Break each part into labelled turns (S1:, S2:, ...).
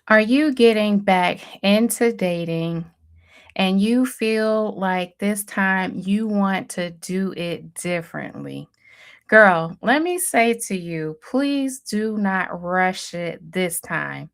S1: Are you getting back into dating and you feel like this time you want to do it differently? Girl, let me say to you, please do not rush it this time.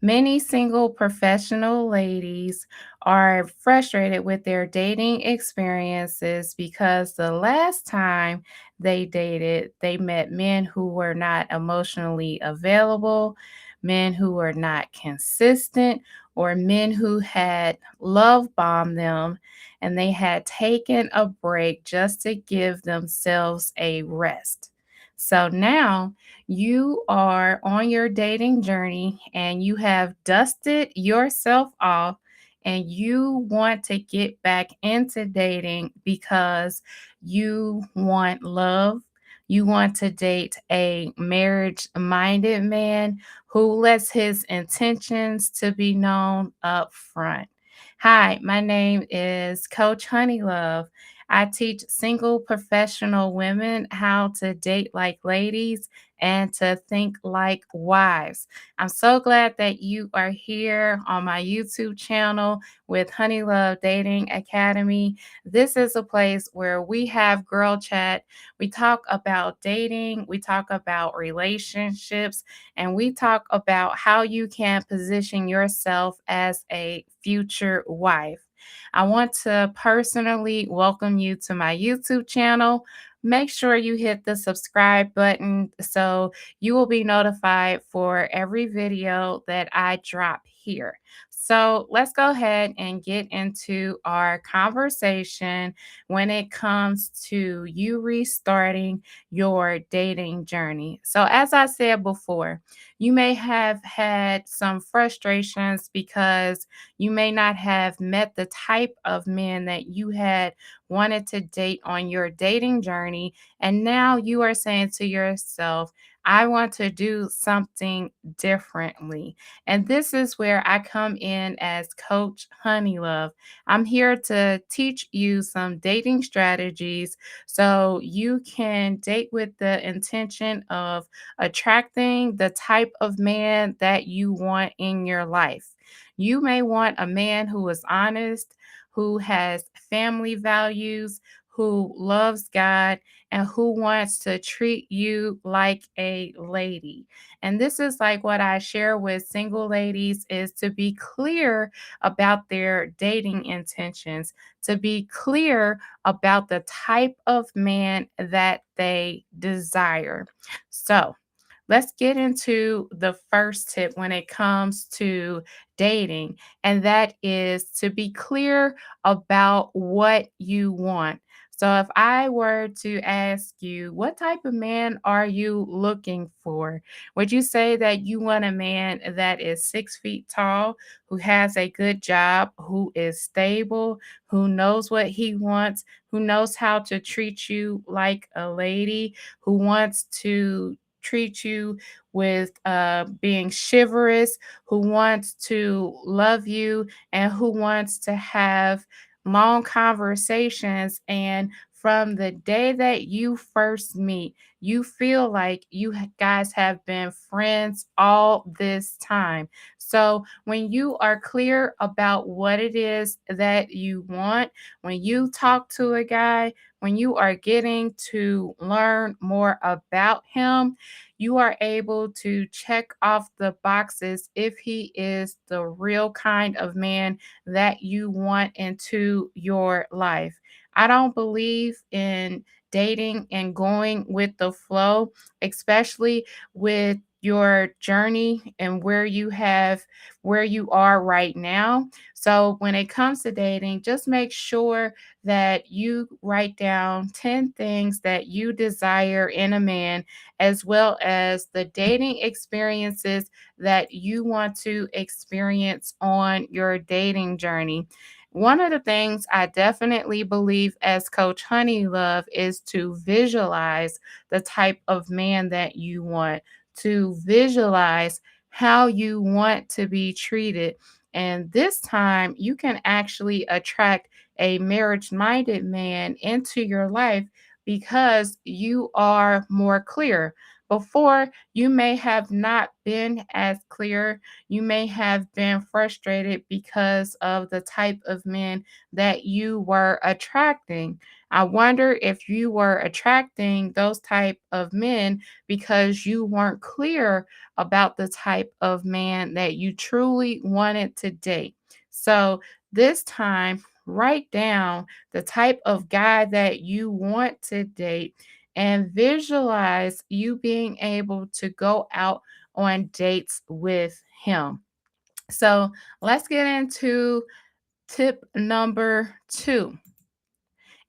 S1: Many single professional ladies are frustrated with their dating experiences because the last time they dated, they met men who were not emotionally available, men who were not consistent, or men who had love bombed them and they had taken a break just to give themselves a rest. So now you are on your dating journey and you have dusted yourself off and you want to get back into dating because you want love. You want to date a marriage minded man who lets his intentions to be known up front. Hi, my name is Coach Honeylove. I teach single professional women how to date like ladies and to think like wives. I'm so glad that you are here on my YouTube channel with Honey Love Dating Academy. This is a place where we have girl chat. We talk about dating, we talk about relationships, and we talk about how you can position yourself as a future wife. I want to personally welcome you to my YouTube channel. Make sure you hit the subscribe button so you will be notified for every video that I drop here. So let's go ahead and get into our conversation when it comes to you restarting your dating journey. So, as I said before, you may have had some frustrations because you may not have met the type of men that you had wanted to date on your dating journey. And now you are saying to yourself, I want to do something differently. And this is where I come in as Coach Honeylove. I'm here to teach you some dating strategies so you can date with the intention of attracting the type of man that you want in your life. You may want a man who is honest, who has family values, who loves God, and who wants to treat you like a lady. And this is like what I share with single ladies is to be clear about their dating intentions, to be clear about the type of man that they desire. So, let's get into the first tip when it comes to dating, and that is to be clear about what you want. So, if I were to ask you, what type of man are you looking for? Would you say that you want a man that is 6 feet tall, who has a good job, who is stable, who knows what he wants, who knows how to treat you like a lady, who wants to treat you with being chivalrous, who wants to love you, and who wants to have long conversations. And from the day that you first meet, you feel like guys have been friends all this time. So, when you are clear about what it is that you want, when you talk to a guy, when you are getting to learn more about him, you are able to check off the boxes if he is the real kind of man that you want into your life. I don't believe in dating and going with the flow, especially with your journey and where you are right now. So when it comes to dating, just make sure that you write down 10 things that you desire in a man, as well as the dating experiences that you want to experience on your dating journey. One of the things I definitely believe as Coach Honeylove is to visualize the type of man that you want, to visualize how you want to be treated. And this time, you can actually attract a marriage minded man into your life because you are more clear. Before, you may have not been as clear. You may have been frustrated because of the type of men that you were attracting. I wonder if you were attracting those type of men because you weren't clear about the type of man that you truly wanted to date. So, this time, write down the type of guy that you want to date and visualize you being able to go out on dates with him. So, let's get into tip number 2.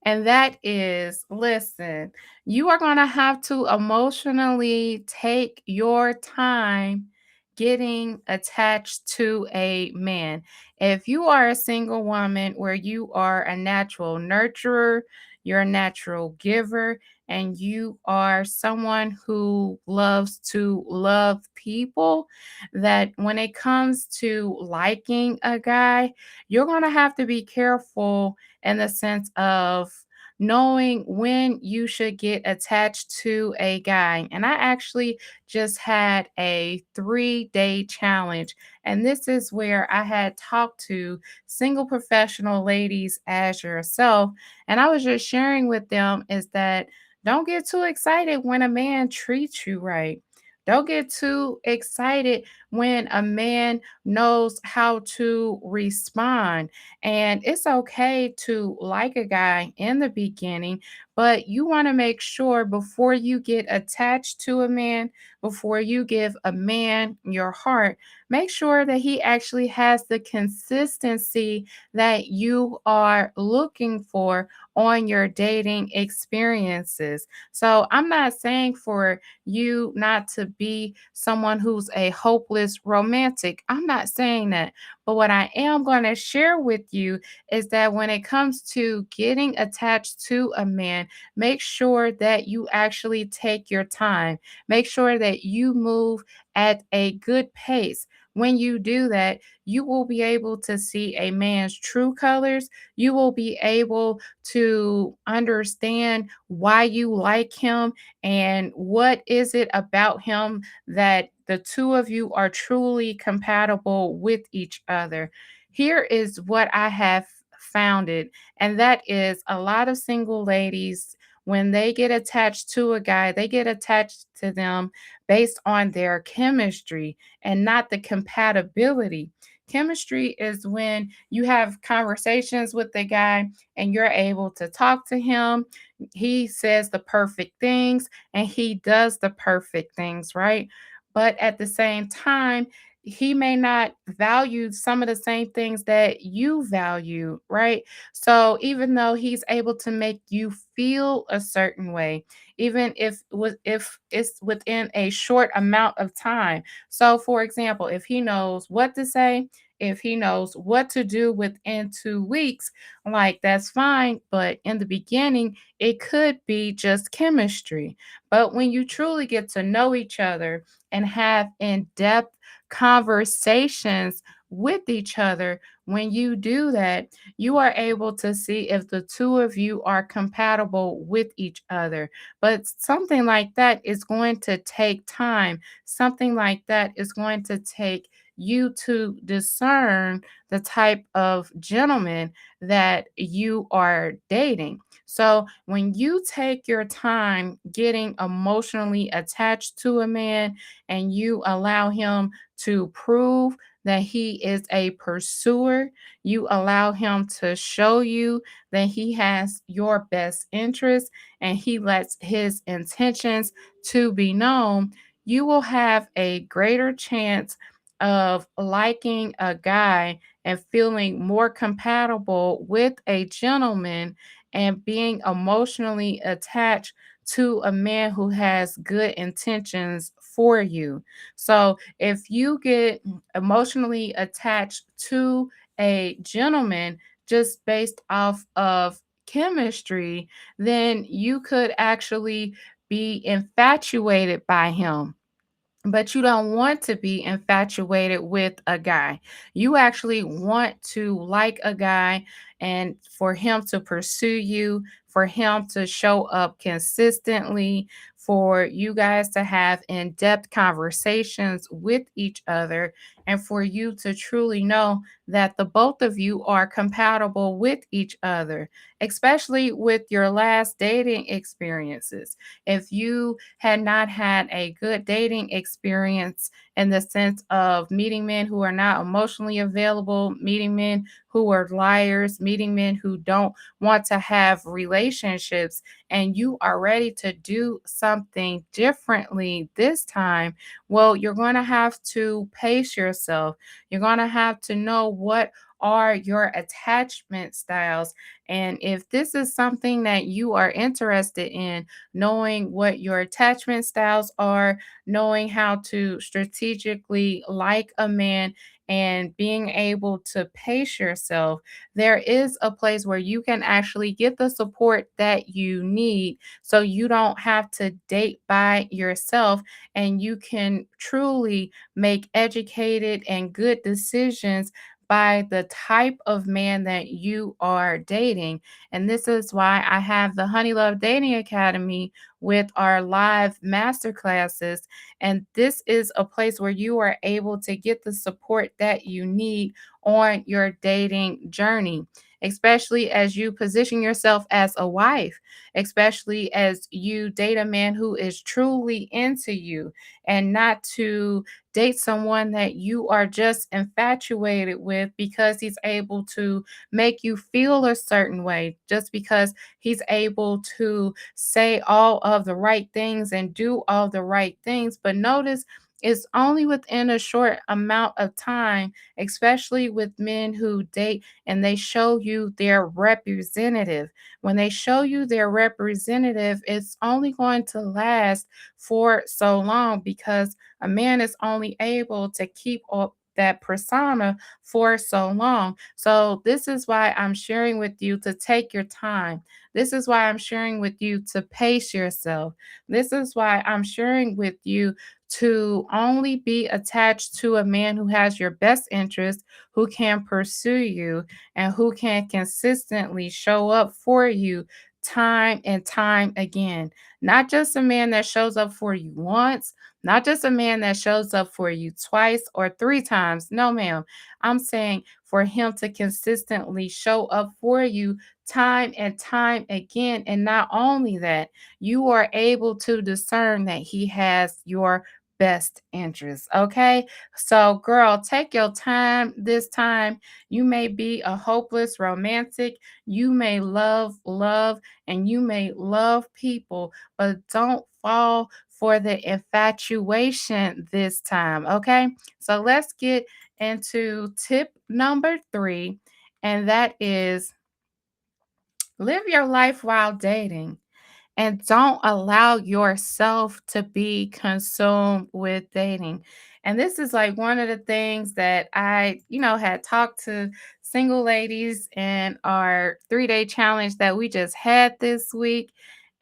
S1: And that is, listen, you are going to have to emotionally take your time getting attached to a man. If you are a single woman where you are a natural nurturer, you're a natural giver, and you are someone who loves to love people, that when it comes to liking a guy, you're going to have to be careful in the sense of knowing when you should get attached to a guy. And I actually just had a 3-day challenge. And this is where I had talked to single professional ladies as yourself. And I was just sharing with them is that don't get too excited when a man treats you right. Don't get too excited when a man knows how to respond. And it's okay to like a guy in the beginning, but you want to make sure before you get attached to a man, before you give a man your heart, make sure that he actually has the consistency that you are looking for on your dating experiences. So I'm not saying for you not to be someone who's a hopeless romantic. I'm not saying that. But what I am going to share with you is that when it comes to getting attached to a man, make sure that you actually take your time. Make sure that you move at a good pace. When you do that, you will be able to see a man's true colors. You will be able to understand why you like him and what is it about him that the two of you are truly compatible with each other. Here is what I have found it, and that is a lot of single ladies, when they get attached to a guy, they get attached to them based on their chemistry and not the compatibility. Chemistry is when you have conversations with the guy and you're able to talk to him. He says the perfect things and he does the perfect things, right? But at the same time, he may not value some of the same things that you value, right? So even though he's able to make you feel a certain way, even if it's within a short amount of time. So for example, if he knows what to say, if he knows what to do within 2 weeks, like that's fine. But in the beginning, it could be just chemistry. But when you truly get to know each other and have in depth conversations with each other, when you do that, you are able to see if the two of you are compatible with each other. But something like that is going to take time. Something like that is going to take you to discern the type of gentleman that you are dating. So, when you take your time getting emotionally attached to a man and you allow him to prove that he is a pursuer, you allow him to show you that he has your best interest and he lets his intentions to be known, you will have a greater chance of liking a guy and feeling more compatible with a gentleman and being emotionally attached to a man who has good intentions for you. So if you get emotionally attached to a gentleman just based off of chemistry, then you could actually be infatuated by him, but you don't want to be infatuated with a guy. You actually want to like a guy and for him to pursue you, for him to show up consistently, for you guys to have in depth conversations with each other and for you to truly know that the both of you are compatible with each other, especially with your last dating experiences. If you had not had a good dating experience in the sense of meeting men who are not emotionally available, meeting men who are liars, meeting men who don't want to have relationships, and you are ready to do something differently this time, well, you're going to have to pace yourself. You're going to have to know what are your attachment styles. And if this is something that you are interested in, knowing what your attachment styles are, knowing how to strategically like a man, and being able to pace yourself, there is a place where you can actually get the support that you need so you don't have to date by yourself and you can truly make educated and good decisions by the type of man that you are dating. And this is why I have the Honey Love Dating Academy with our live master classes. And this is a place where you are able to get the support that you need on your dating journey, especially as you position yourself as a wife, especially as you date a man who is truly into you and not to date someone that you are just infatuated with because he's able to make you feel a certain way, just because he's able to say all of the right things and do all the right things. But notice it's only within a short amount of time, especially with men who date and they show you their representative. When they show you their representative, it's only going to last for so long because a man is only able to keep up that persona for so long. So, this is why I'm sharing with you to take your time. This is why I'm sharing with you to pace yourself. This is why I'm sharing with you to only be attached to a man who has your best interest, who can pursue you, and who can consistently show up for you time and time again. Not just a man that shows up for you once, not just a man that shows up for you twice or three times. No, ma'am. I'm saying for him to consistently show up for you time and time again. And not only that, you are able to discern that he has your best interest. Okay. So, girl, take your time this time. You may be a hopeless romantic. You may love, and you may love people, but don't fall for the infatuation this time. Okay. So, let's get into tip number three, and that is live your life while dating and don't allow yourself to be consumed with dating. And this is like one of the things that I had talked to single ladies in our 3-day challenge that we just had this week.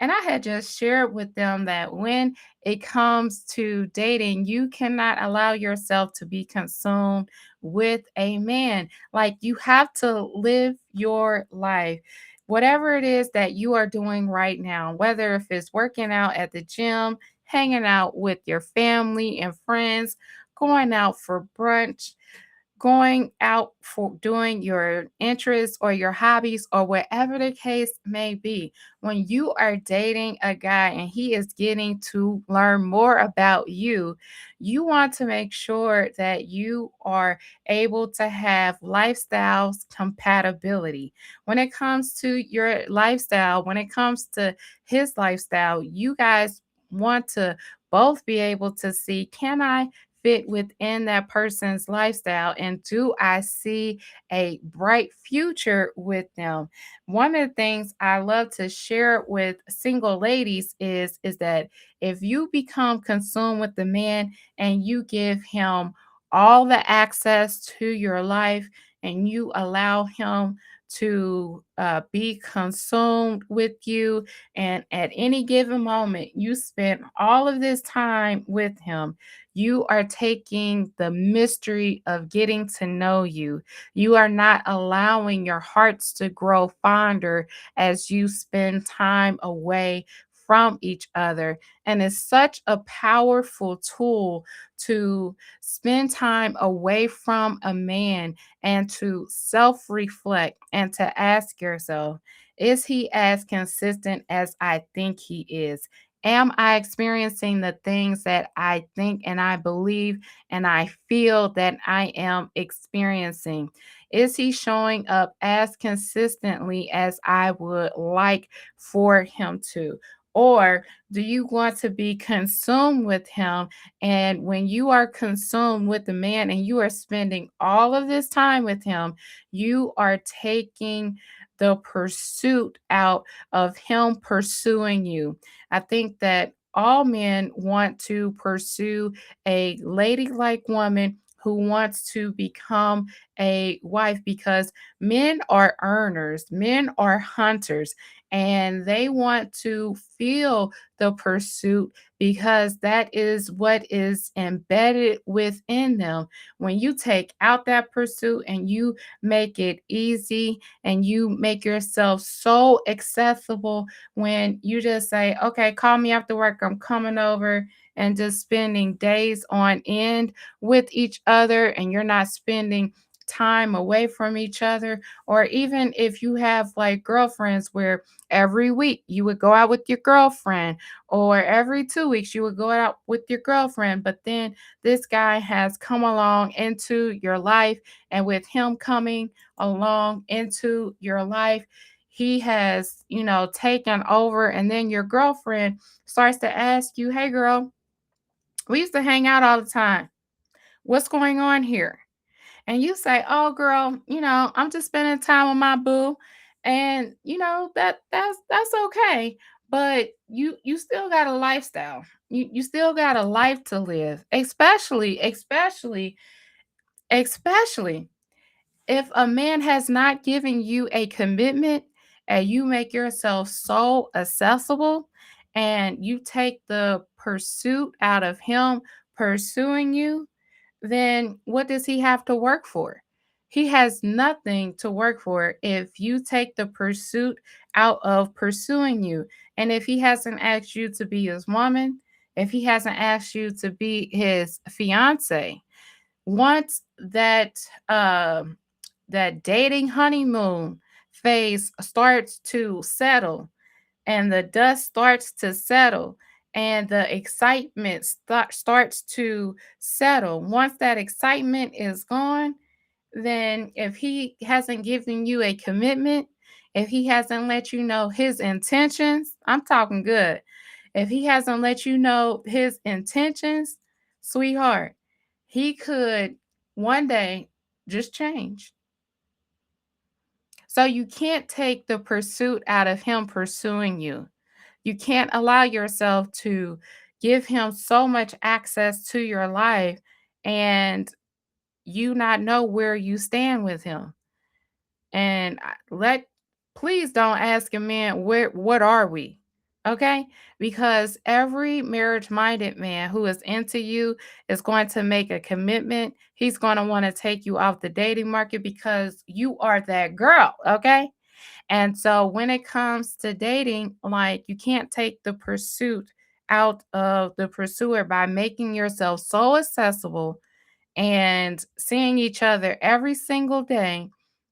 S1: And I had just shared with them that when it comes to dating, you cannot allow yourself to be consumed with a man. Like you have to live your life whatever it is that you are doing right now, whether if it's working out at the gym, hanging out with your family and friends, going out for brunch, going out for doing your interests or your hobbies or whatever the case may be. When you are dating a guy and he is getting to learn more about you, you want to make sure that you are able to have lifestyles compatibility. When it comes to your lifestyle, when it comes to his lifestyle, you guys want to both be able to see, can I fit within that person's lifestyle? And do I see a bright future with them? One of the things I love to share with single ladies is that if you become consumed with the man and you give him all the access to your life and you allow him to be consumed with you, and at any given moment you spend all of this time with him, you are taking the mystery of getting to know you. You are not allowing your hearts to grow fonder as you spend time away from each other. And it's such a powerful tool to spend time away from a man and to self reflect and to ask yourself, is he as consistent as I think he is? Am I experiencing the things that I think and I believe and I feel that I am experiencing? Is he showing up as consistently as I would like for him to? Or do you want to be consumed with him? And when you are consumed with the man and you are spending all of this time with him, you are taking the pursuit out of him pursuing you. I think that all men want to pursue a ladylike woman who wants to become a wife because men are earners, men are hunters, and they want to feel the pursuit because that is what is embedded within them. When you take out that pursuit and you make it easy and you make yourself so accessible, when you just say, okay, call me after work, I'm coming over, and just spending days on end with each other, and you're not spending time away from each other. Or even if you have like girlfriends where every week you would go out with your girlfriend, or every 2 weeks you would go out with your girlfriend, but then this guy has come along into your life, and with him coming along into your life, he has, taken over, and then your girlfriend starts to ask you, hey girl, we used to hang out all the time, what's going on here? And you say, "Oh, girl, I'm just spending time with my boo," and that's okay. But you still got a lifestyle. You still got a life to live, especially if a man has not given you a commitment and you make yourself so accessible and you take the pursuit out of him pursuing you, then what does he have to work for? He has nothing to work for if you take the pursuit out of pursuing you. And if he hasn't asked you to be his woman, if he hasn't asked you to be his fiance, once that dating honeymoon phase starts to settle and the dust starts to settle and the excitement starts to settle. Once that excitement is gone, then if he hasn't given you a commitment, if he hasn't let you know his intentions, I'm talking good. If he hasn't let you know his intentions, sweetheart, he could one day just change. So you can't take the pursuit out of him pursuing you. You can't allow yourself to give him so much access to your life and you not know where you stand with him. And please don't ask a man what are we? Okay? Because every marriage-minded man who is into you is going to make a commitment. He's going to want to take you off the dating market because you are that girl, okay? And so when it comes to dating, like you can't take the pursuit out of the pursuer by making yourself so accessible and seeing each other every single day.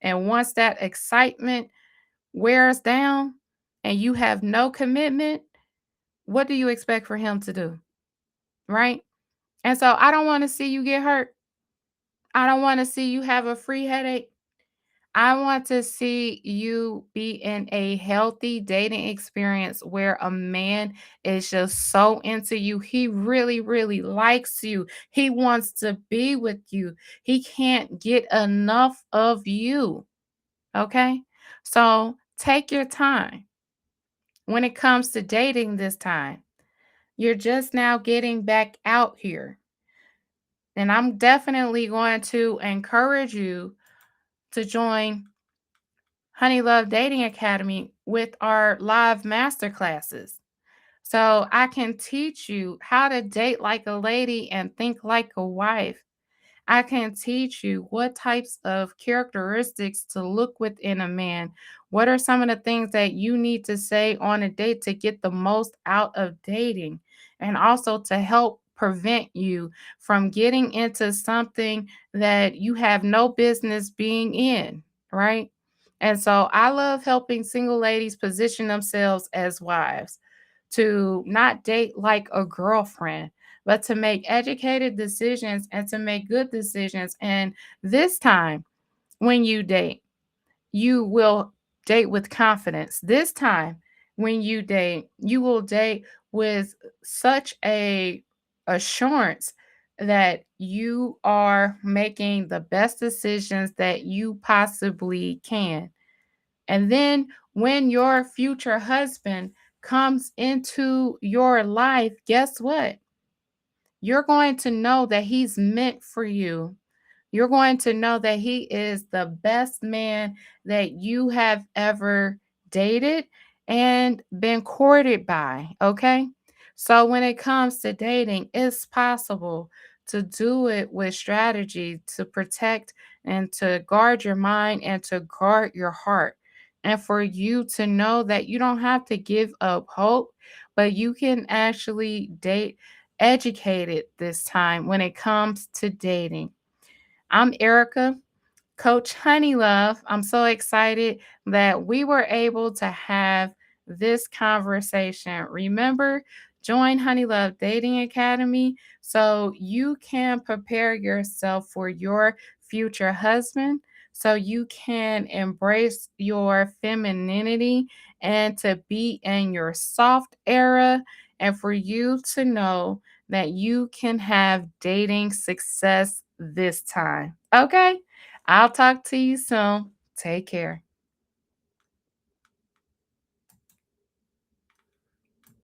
S1: And once that excitement wears down and you have no commitment, what do you expect for him to do? Right? And so I don't want to see you get hurt. I don't want to see you have a free headache. I want to see you be in a healthy dating experience where a man is just so into you. He really, really likes you. He wants to be with you. He can't get enough of you. Okay. So take your time when it comes to dating this time. You're just now getting back out here. And I'm definitely going to encourage you to join Honey Love Dating Academy with our live master classes. So I can teach you how to date like a lady and think like a wife. I can teach you what types of characteristics to look within a man. What are some of the things that you need to say on a date to get the most out of dating? And also to help prevent you from getting into something that you have no business being in, right? And so I love helping single ladies position themselves as wives, to not date like a girlfriend, but to make educated decisions and to make good decisions. And this time, when you date, you will date with confidence. This time, when you date, you will date with such a assurance that you are making the best decisions that you possibly can. And then when your future husband comes into your life, guess what? You're going to know that he's meant for you. You're going to know that he is the best man that you have ever dated and been courted by. Okay. So when it comes to dating, it's possible to do it with strategy to protect and to guard your mind and to guard your heart. And for you to know that you don't have to give up hope, but you can actually date educated this time when it comes to dating. I'm Erica, Coach Honeylove. I'm so excited that we were able to have this conversation. Remember, join Honeylove Dating Academy so you can prepare yourself for your future husband, so you can embrace your femininity and to be in your soft era, and for you to know that you can have dating success this time. Okay? I'll talk to you soon. Take care.